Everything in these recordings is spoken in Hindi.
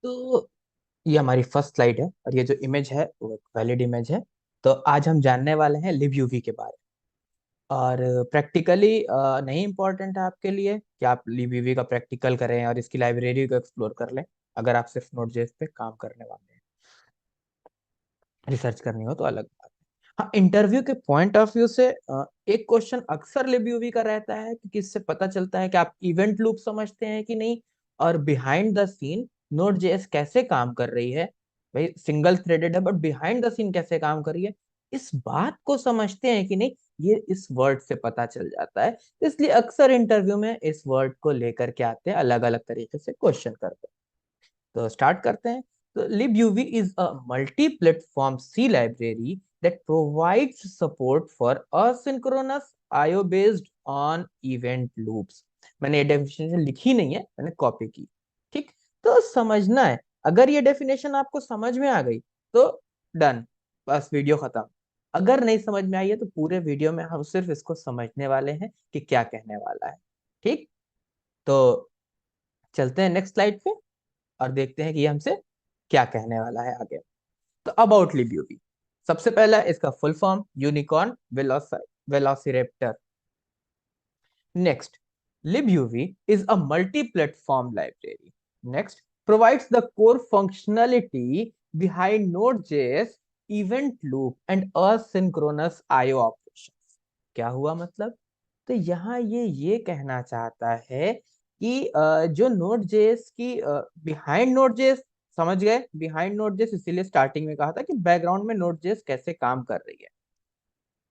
तो ये हमारी फर्स्ट स्लाइड है और ये जो इमेज है वो एक वैलिड इमेज है। तो आज हम जानने वाले हैं लिबयूवी के बारे में। और प्रैक्टिकली नहीं इम्पोर्टेंट है आपके लिए कि आप लिबयूवी का प्रैक्टिकल करें और इसकी लाइब्रेरी को एक्सप्लोर कर लें। अगर आप सिर्फ नोड.जेएस पे काम करने वाले हैं, रिसर्च करनी हो तो अलग बात है। हाँ, इंटरव्यू के पॉइंट ऑफ व्यू से एक क्वेश्चन अक्सर लिबयूवी का रहता है कि किससे पता चलता है कि आप इवेंट लूप समझते हैं कि नहीं, और behind the scene Node JS कैसे काम कर रही है। भाई सिंगल थ्रेडेड है बट बिहाइंड द सीन कैसे काम कर रही है, इस बात को समझते हैं कि नहीं, ये इस वर्ड से पता चल जाता है। इसलिए अक्सर इंटरव्यू में इस वर्ड को लेकर के आते हैं, अलग अलग तरीके से क्वेश्चन करते हैं। तो स्टार्ट करते हैं। तो libuv is a multi-platform C library that provides support for asynchronous IO based on event loops। मैंने ये डेफिनेशन लिखी नहीं है, मैंने कॉपी की। ठीक, तो समझना है। अगर ये डेफिनेशन आपको समझ में आ गई तो डन, बस वीडियो खत्म। अगर नहीं समझ में आई है तो पूरे वीडियो में हम सिर्फ इसको समझने वाले हैं कि क्या कहने वाला है। ठीक, तो चलते हैं नेक्स्ट स्लाइड पे और देखते हैं कि ये हमसे क्या कहने वाला है आगे। तो अबाउट लिब्यूबी, सबसे पहला इसका full form unicorn velociraptor. Next, libuv is a multi-platform library. Next, provides the core functionality behind Node.js event loop and asynchronous IO operations। क्या हुआ मतलब? तो यहाँ ये कहना चाहता है कि जो नोड जेएस की बिहाइंड नोड जेएस, समझ गए बिहाइंड नोड जेएस, इसीलिए स्टार्टिंग में कहा था कि बैकग्राउंड में नोड जेएस कैसे काम कर रही है।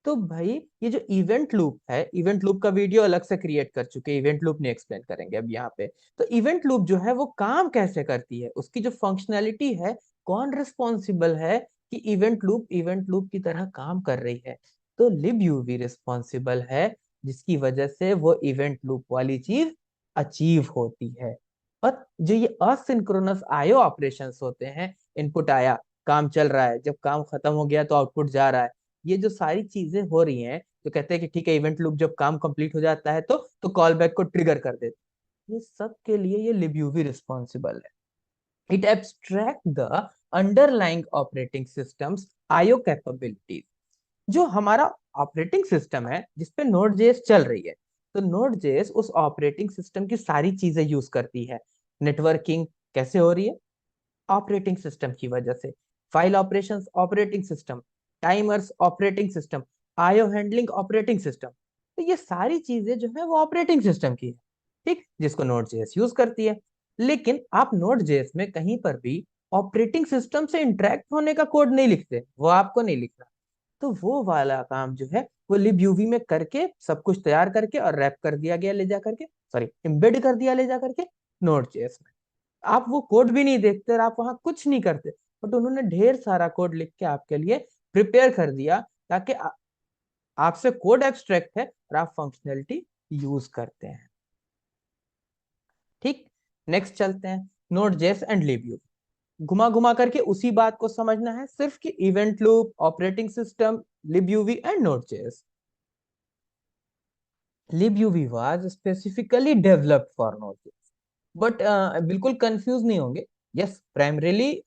तो भाई ये जो इवेंट लूप है, इवेंट लूप का वीडियो अलग से क्रिएट कर चुके हैं, इवेंट लूप नहीं एक्सप्लेन करेंगे अब यहाँ पे। तो इवेंट लूप जो है वो काम कैसे करती है, उसकी जो फंक्शनैलिटी है, कौन रिस्पॉन्सिबल है कि इवेंट लूप की तरह काम कर रही है। तो लिब्यूवी रिस्पॉन्सिबल है, जिसकी वजह से वो इवेंट लूप वाली चीज अचीव होती है। और जो ये असिंक्रोनस आईओ ऑपरेशंस होते हैं, इनपुट आया, काम चल रहा है, जब काम खत्म हो गया तो आउटपुट जा रहा है, ये जो सारी चीजें हो रही हैं, तो कहते हैं कि ठीक है इवेंट लूप जब काम कंप्लीट हो जाता है तो कॉल बैक को ट्रिगर कर देते हैं। ये सब के लिए ये लिब्यूवी रिस्पॉन्सिबल है। It abstract the underlying operating systems IO capabilities. जो हमारा ऑपरेटिंग सिस्टम है जिसपे नोड जेएस चल रही है, तो नोड जेएस उस ऑपरेटिंग सिस्टम की सारी चीजें यूज करती है। नेटवर्किंग कैसे हो रही है, ऑपरेटिंग सिस्टम की वजह से। File operations operating system, timers operating system, IO handling operating system. तो ये सारी चीजें जो है वो ऑपरेटिंग सिस्टम की है, ठीक, जिसको नोड जेएस यूज करती है। लेकिन आप नोड जेएस में कहीं पर भी ऑपरेटिंग सिस्टम से इंटरेक्ट होने का कोड नहीं लिखते, वो आपको नहीं लिखना। तो वो वाला काम जो है वो लिब्यूवी में करके सब कुछ तैयार करके और रैप कर दिया गया ले जा करके, सॉरी एम्बेड कर दिया ले जा करके नोड जेएस में। आप वो कोड भी नहीं देखते और आप वहां कुछ नहीं करते, बट उन्होंने ढेर सारा कोड लिख के आपके लिए प्रिपेयर कर दिया, ताकि आपसे कोड एब्स्ट्रैक्ट है और आप फंक्शनैलिटी यूज करते हैं। ठीक, नेक्स्ट चलते हैं, नोड जेएस एंड लिब्यू। घुमा घुमा करके उसी बात को समझना है सिर्फ कि event loop, operating system, libuv and node.js। libuv was specifically developed for node.js, but बिल्कुल कंफ्यूज नहीं होंगे। यस, प्राइमरीली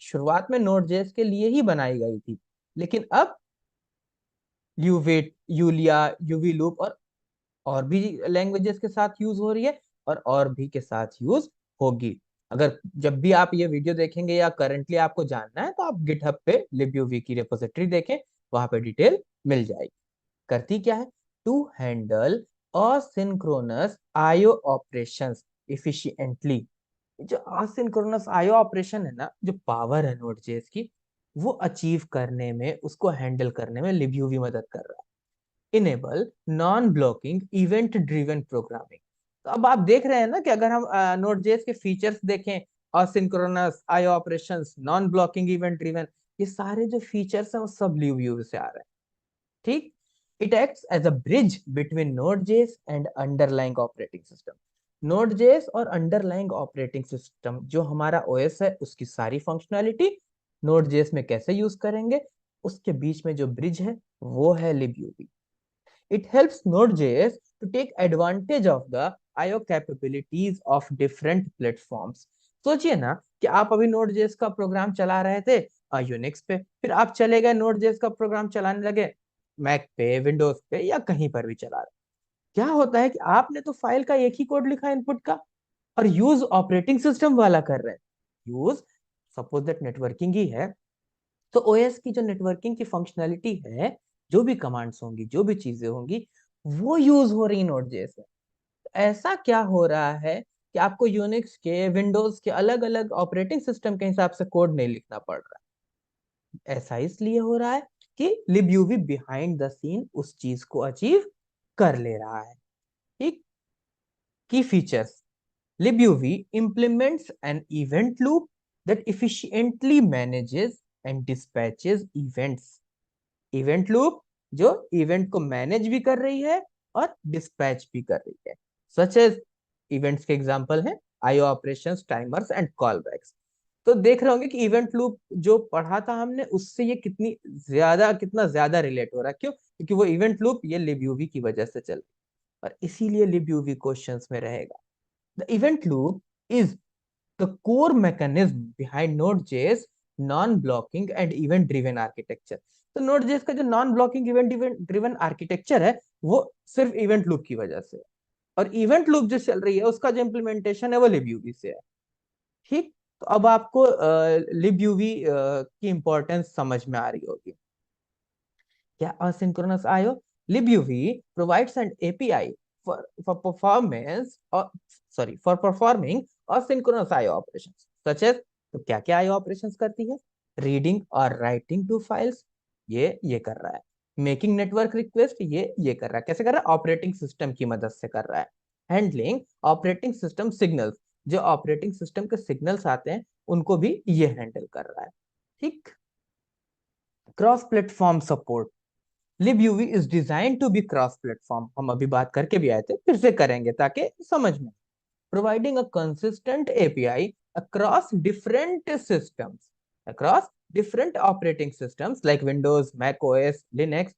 शुरुआत में node.js के लिए ही बनाई गई थी, लेकिन अब यूवेट, यूलिया, यूवी लूप और भी लैंग्वेजेस के साथ यूज हो रही है, और भी के साथ यूज होगी। अगर जब भी आप ये वीडियो देखेंगे या करंटली आपको जानना है तो आप गिटहब पे libuv की रिपोजिटरी देखें, वहां पे डिटेल मिल जाएगी। करती क्या है, to handle asynchronous IO operations efficiently. जो असिंक्रोनस आईओ ऑपरेशन है ना, जो पावर है नोड जेएस की, वो अचीव करने में, उसको हैंडल करने में लिब्यूवी मदद कर रहा है। Enable non blocking event driven programming. तो अब आप देख रहे हैं ना कि अगर हम नोड जेएस के फीचर्स देखें, asynchronous IO operations, non blocking event driven, ये सारे जो फीचर्स हैं वो सब लिब्यूवी से आ रहे हैं। ठीक, it acts as a bridge between Node.js and underlying operating system. Node.js और अंडरलाइंग ऑपरेटिंग सिस्टम जो हमारा ओएस है, उसकी सारी फंक्शनैलिटी Node.js में कैसे यूज करेंगे, उसके बीच में जो ब्रिज है वो है libuv। It helps Node.js to take advantage of the IO capabilities of different platforms। सोचिए ना कि आप अभी नोड जेएस का प्रोग्राम चला रहे थे यूनिक्स पे, फिर आप चले गए नोड जेएस का प्रोग्राम चलाने लगे मैक पे, विंडोज पे, या कहीं पर भी चला रहे। क्या होता है कि आपने तो फाइल का एक ही कोड लिखा इनपुट का, और यूज ऑपरेटिंग सिस्टम वाला कर रहे हैं। यूज, सपोज दैट नेटवर्किंग ही है, तो ओएस की जो नेटवर्किंग की फंक्शनैलिटी है, जो भी कमांड्स होंगी, जो भी चीजें होंगी, वो यूज हो रही नोड जेएस में। ऐसा क्या हो रहा है कि आपको यूनिक्स के, विंडोज के अलग अलग ऑपरेटिंग सिस्टम के हिसाब से कोड नहीं लिखना पड़ रहा है? ऐसा इसलिए हो रहा है कि libUV बिहाइंड द सीन उस चीज को अचीव कर ले रहा है। ठीक। की features, libUV implements an event loop that efficiently manages and dispatches events. Event loop जो इवेंट को मैनेज भी कर रही है और डिस्पैच भी कर रही है। सच एज, इवेंट्स के एग्जांपल हैं IO operations, timers and callbacks. तो देख रहे होंगे कि इवेंट लूप जो पढ़ा था हमने, उससे ये कितना ज्यादा रिलेट हो रहा है। क्यों? क्योंकि वो इवेंट लूप ये libUV की वजह से चल, और इसीलिए libUV क्वेश्चंस में रहेगा। The event loop is the core mechanism behind Node.js non-blocking and event driven architecture। तो Node.js का जो non blocking event driven architecture है, वो सिर्फ इवेंट लूप की वजह से है। और इवेंट लूप जो चल रही है, उसका जो इम्प्लीमेंटेशन है वो libUV से है। ठीक। तो अब आपको libUV की इंपॉर्टेंस समझ में आ रही होगी। क्या asynchronous IO? libUV provides an API for performance or sorry for performing asynchronous IO operations such as, तो क्या क्या IO operations करती है? रीडिंग और राइटिंग टू फाइल्स, ये कर रहा है। मेकिंग नेटवर्क रिक्वेस्ट, ये कर रहा है। कैसे कर रहा है? ऑपरेटिंग सिस्टम की मदद से कर रहा है। हैंडलिंग ऑपरेटिंग सिस्टम सिग्नल्स, जो ऑपरेटिंग सिस्टम के सिग्नल्स आते हैं उनको भी ये हैंडल कर रहा है। ठीक। Cross platform support, libUV is designed to be cross platform। हम अभी बात करके भी आए थे, फिर से करेंगे ताकि समझ में। providing a consistent API across different systems, across different operating systems like Windows, Mac OS, Linux।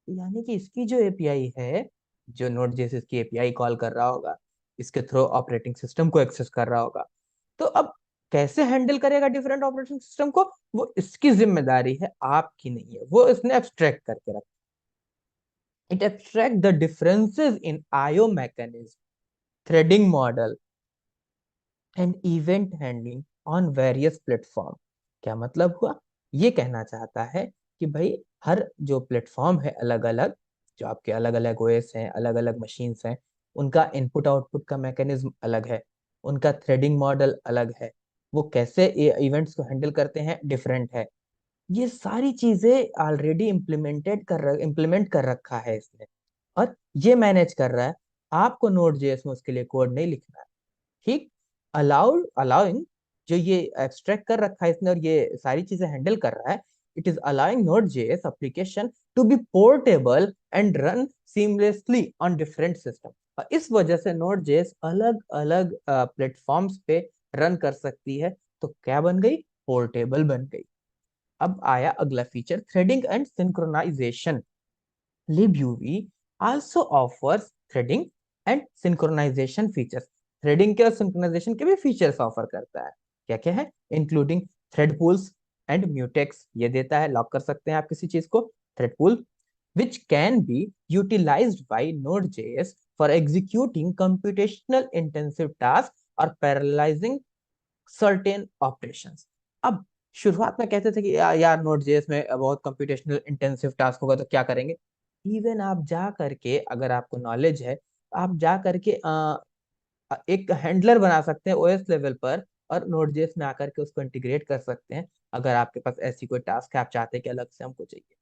यानी कि इसकी जो एपीआई है, जो नोड जैसे इसकी एपीआई कॉल कर रहा होगा, इसके थ्रू ऑपरेटिंग सिस्टम को एक्सेस कर रहा होगा। तो अब कैसे हैंडल करेगा डिफरेंट ऑपरेटिंग सिस्टम को, वो इसकी जिम्मेदारी है, आपकी नहीं है। वो इसने एब्स्ट्रैक्ट करके रखा। It abstracts the differences in IO mechanism, threading model, and event handling on various platform। क्या मतलब हुआ? ये कहना चाहता है कि भाई हर जो प्लेटफॉर्म है अलग अलग, जो आपके अलग अलग ओएस हैं, अलग अलग मशीन्स हैं, उनका इनपुट आउटपुट का मैकेनिज्म अलग है, उनका थ्रेडिंग मॉडल अलग है, वो कैसे इवेंट्स को हैंडल करते हैं डिफरेंट है। ये सारी चीजें ऑलरेडी इम्प्लीमेंट कर रखा है इसने, और ये मैनेज कर रहा है। आपको नोड जेएस में उसके लिए कोड नहीं लिखना है। ठीक। अलाउइंग, जो ये एब्स्ट्रैक्ट कर रखा है इसने और ये सारी चीजें हैंडल कर रहा है, it is allowing Node JS application to be portable and run seamlessly on different system. और इस वजह से नोड जेएस अलग अलग प्लेटफॉर्म्स पे रन कर सकती है। तो क्या बन गई? पोर्टेबल बन गई। अब आया अगला feature, threading and synchronization. libUV also offers threading and synchronization features। Threading के और सिंक्रोनाइजेशन के भी फीचर्स ऑफर करता है। क्या क्या है? Including thread pools and mutex, ये देता है, लॉक कर सकते हैं आप किसी चीज को, thread pool, which can be utilized by Node.js for executing computational intensive tasks or parallelizing certain operations. अब शुरुआत में कहते थे कि यार नोड जेएस में बहुत कंप्यूटेशनल इंटेंसिव टास्क होगा तो क्या करेंगे। इवन आप जा करके, अगर आपको नॉलेज है, आप जा करके एक हैंडलर बना सकते हैं ओएस लेवल पर, और नोड जेएस में आकर के उसको इंटीग्रेट कर सकते हैं। अगर आपके पास ऐसी कोई टास्क है, आप चाहते हैं कि अलग से हमको चाहिए।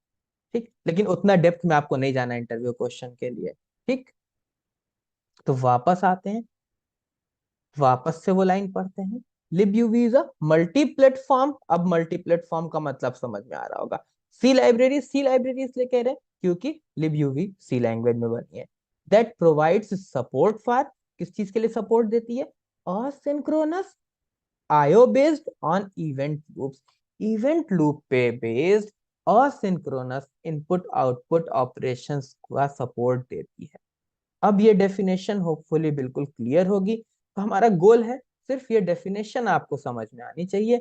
ठीक। लेकिन उतना डेप्थ में आपको नहीं जाना इंटरव्यू क्वेश्चन के लिए। ठीक। तो वापस आते हैं, वापस से वो लाइन पढ़ते हैं। libUV is a multi platform. अब मल्टी प्लेटफॉर्म का मतलब समझ में आ रहा होगा। सी लाइब्रेरी इसलिए कह रहे हैं क्योंकि libUV सी लैंग्वेज में बनी है। दैट प्रोवाइड्स सपोर्ट फॉर, किस चीज के लिए सपोर्ट देती है? Asynchronous IO based on event loops. Event loop पे based asynchronous input output operations का सपोर्ट देती है। अब ये डेफिनेशन होपफुली बिल्कुल क्लियर होगी। तो हमारा गोल है सिर्फ ये डेफिनेशन आपको समझ में आनी चाहिए,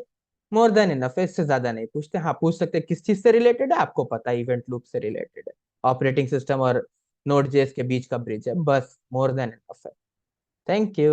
मोर देन इनफ है, इससे ज्यादा नहीं पूछते। हाँ पूछ सकते हैं किस चीज से रिलेटेड है, आपको पता है इवेंट लूप से रिलेटेड है, ऑपरेटिंग सिस्टम और नोड जेएस के बीच का ब्रिज है, बस मोर देन इनफ है। Thank you.